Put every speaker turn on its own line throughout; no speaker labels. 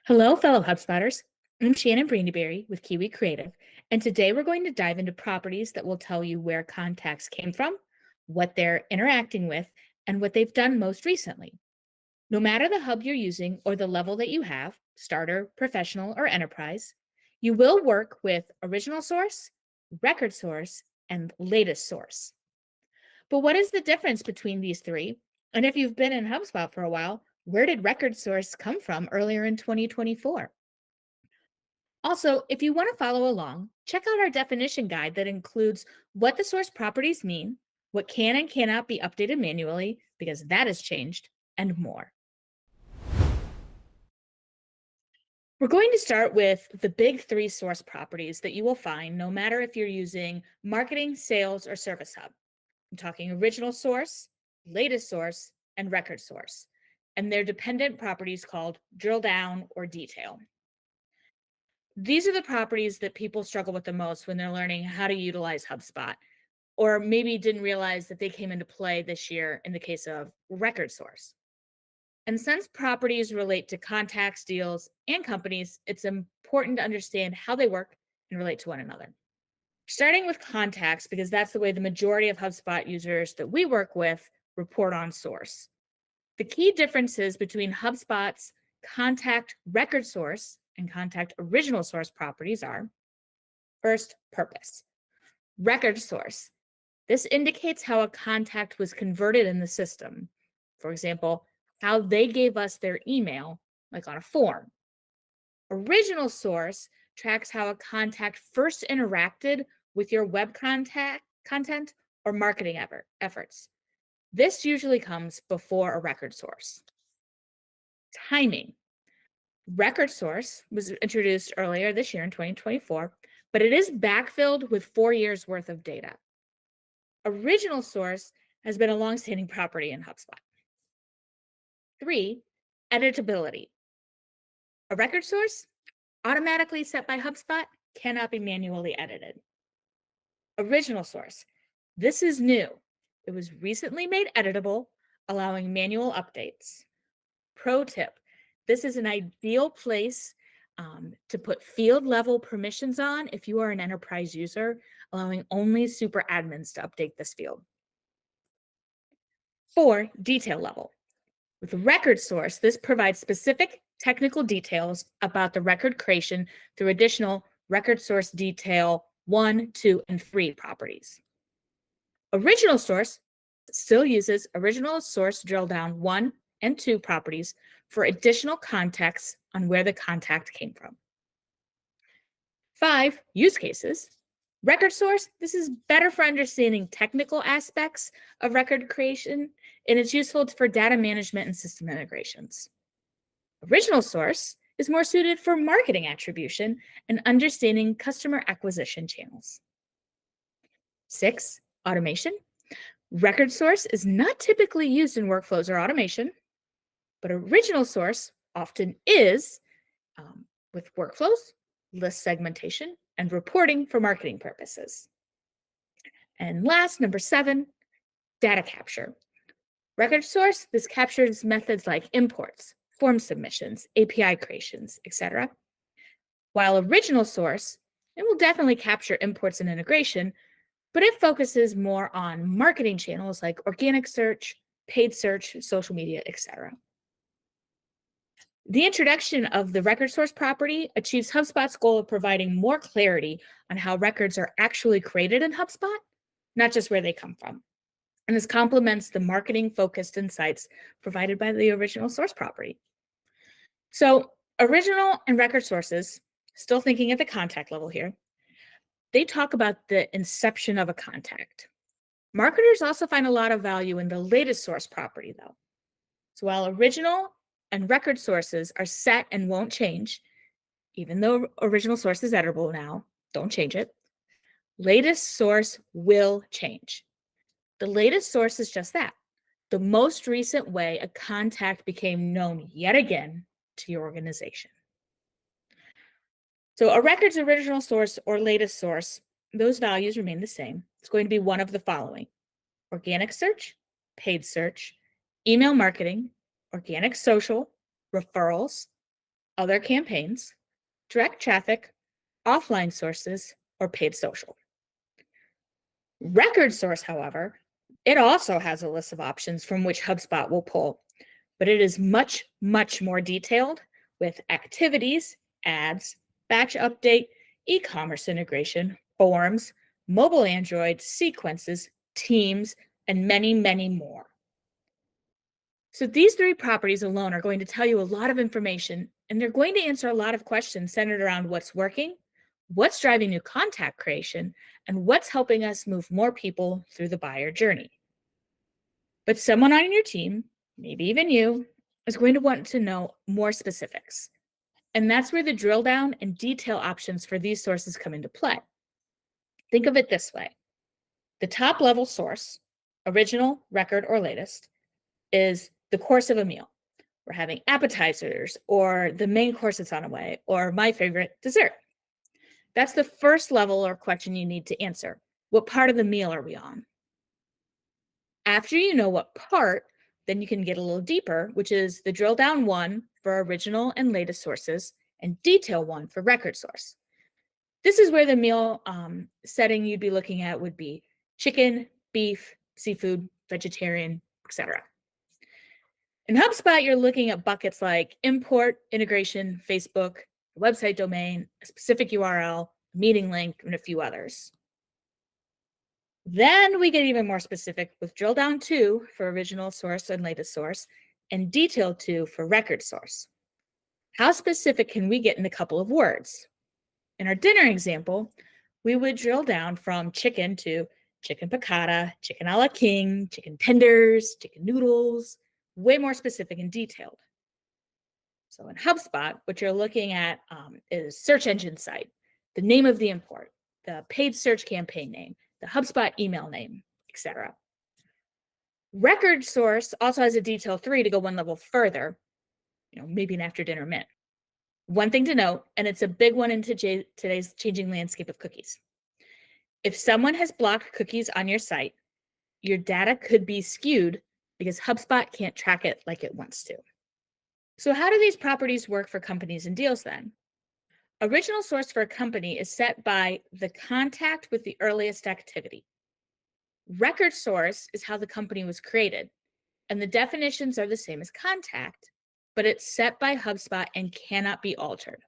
Hello, fellow HubSpotters. I'm Shannon Brandyberry with Kiwi Creative, and today we're going to dive into properties that will tell you where contacts came from, what they're interacting with, and what they've done most recently. No matter the hub you're using or the level that you have, starter, professional, or enterprise, you will work with original source, record source, and latest source. But what is the difference between these three? And if you've been in HubSpot for a while, where did record source come from earlier in 2024? Also, if you want to follow along, check out our definition guide that includes what the source properties mean, what can and cannot be updated manually, because that has changed, and more. We're going to start with the big three source properties that you will find no matter if you're using marketing, sales, or service hub. I'm talking original source, latest source, and record source, and their dependent properties called drill down or detail. These are the properties that people struggle with the most when they're learning how to utilize HubSpot, or maybe didn't realize that they came into play this year in the case of record source. And since properties relate to contacts, deals, and companies, it's important to understand how they work and relate to one another. Starting with contacts, because that's the way the majority of HubSpot users that we work with report on source. The key differences between HubSpot's contact record source and contact original source properties are: first, purpose. Record source. This indicates how a contact was converted in the system. For example, how they gave us their email, like on a form. Original source tracks how a contact first interacted with your web content or marketing efforts. This usually comes before a record source. Timing. Record source was introduced earlier this year in 2024, but it is backfilled with 4 years worth of data. Original source has been a longstanding property in HubSpot. 3, editability. A record source, automatically set by HubSpot, cannot be manually edited. Original source. This is new. It was recently made editable, allowing manual updates. Pro tip, this is an ideal place to put field level permissions on if you are an enterprise user, allowing only super admins to update this field. 4, detail level. With record source, this provides specific technical details about the record creation through additional record source detail 1, 2, and 3 properties. Original source still uses original source drill down 1 and 2 properties for additional context on where the contact came from. 5, use cases. Record source, this is better for understanding technical aspects of record creation, and it's useful for data management and system integrations. Original source is more suited for marketing attribution and understanding customer acquisition channels. 6, automation. Record source is not typically used in workflows or automation, but original source often is with workflows, list segmentation, and reporting for marketing purposes. And last, number 7, data capture. Record source, this captures methods like imports, form submissions, API creations, etc. While original source, it will definitely capture imports and integration, but it focuses more on marketing channels like organic search, paid search, social media, etc. The introduction of the record source property achieves HubSpot's goal of providing more clarity on how records are actually created in HubSpot, not just where they come from. And this complements the marketing-focused insights provided by the original source property. So original and record sources, still thinking at the contact level here, they talk about the inception of a contact. Marketers also find a lot of value in the latest source property, though. So while original and record sources are set and won't change, even though original source is editable now, don't change it, latest source will change. The latest source is just that, the most recent way a contact became known yet again to your organization. So a record's original source or latest source, those values remain the same. It's going to be one of the following: organic search, paid search, email marketing, organic social, referrals, other campaigns, direct traffic, offline sources, or paid social. Record source, however, it also has a list of options from which HubSpot will pull, but it is much, much more detailed with activities, ads, batch update, e-commerce integration, forms, mobile Android, sequences, teams, and many, many more. So these three properties alone are going to tell you a lot of information, and they're going to answer a lot of questions centered around what's working, what's driving new contact creation, and what's helping us move more people through the buyer journey. But someone on your team, maybe even you, is going to want to know more specifics. And that's where the drill down and detail options for these sources come into play. Think of it this way. The top level source, original, record, or latest, is the course of a meal. We're having appetizers, or the main course that's on the way, or my favorite, dessert. That's the first level or question you need to answer. What part of the meal are we on? After you know what part, then you can get a little deeper, which is the drill down one for original and latest sources, and detail one for record source. This is where the meal setting you'd be looking at would be chicken, beef, seafood, vegetarian, etc. In HubSpot, you're looking at buckets like import, integration, Facebook, website domain, a specific URL, meeting link, and a few others. Then we get even more specific with drill down 2 for original source and latest source, and detail 2 for record source. How specific can we get in a couple of words? In our dinner example, we would drill down from chicken to chicken piccata, chicken a la king, chicken tenders, chicken noodles, way more specific and detailed. So in HubSpot, what you're looking at is search engine site, the name of the import, the paid search campaign name, the HubSpot email name, etc. Record source also has a detail 3 to go one level further, maybe an after dinner mint. One thing to note, and it's a big one in today's changing landscape of cookies. If someone has blocked cookies on your site, your data could be skewed because HubSpot can't track it like it wants to. So how do these properties work for companies and deals then? Original source for a company is set by the contact with the earliest activity. Record source is how the company was created, and the definitions are the same as contact, but it's set by HubSpot and cannot be altered.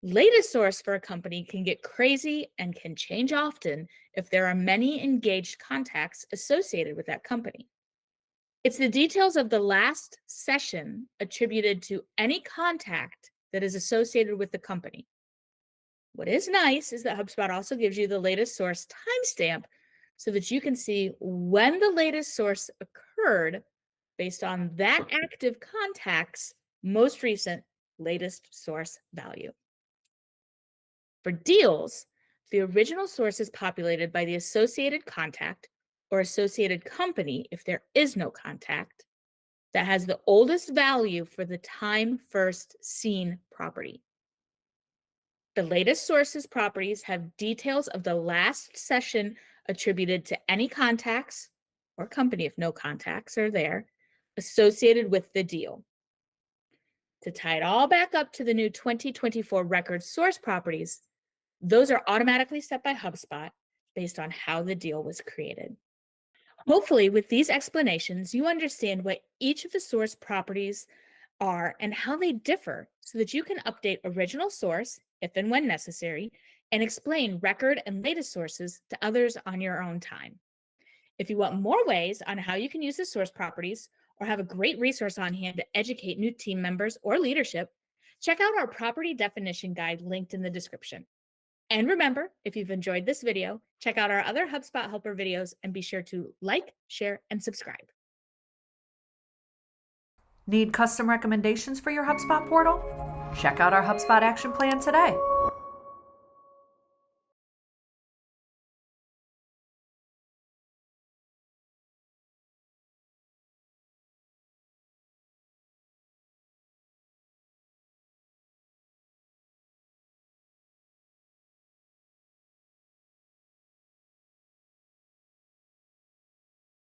Latest source for a company can get crazy and can change often if there are many engaged contacts associated with that company. It's the details of the last session attributed to any contact that is associated with the company. What is nice is that HubSpot also gives you the latest source timestamp so that you can see when the latest source occurred based on that active contact's most recent latest source value. For deals, the original source is populated by the associated contact or associated company if there is no contact that has the oldest value for the time first seen property. The latest sources properties have details of the last session attributed to any contacts or company if no contacts are there associated with the deal. To tie it all back up to the new 2024 record source properties, those are automatically set by HubSpot based on how the deal was created. Hopefully, with these explanations, you understand what each of the source properties are and how they differ so that you can update original source if and when necessary and explain record and latest sources to others on your own time. If you want more ways on how you can use the source properties or have a great resource on hand to educate new team members or leadership, check out our property definition guide linked in the description. And remember, if you've enjoyed this video, check out our other HubSpot Helper videos and be sure to like, share, and subscribe.
Need custom recommendations for your HubSpot portal? Check out our HubSpot action plan today.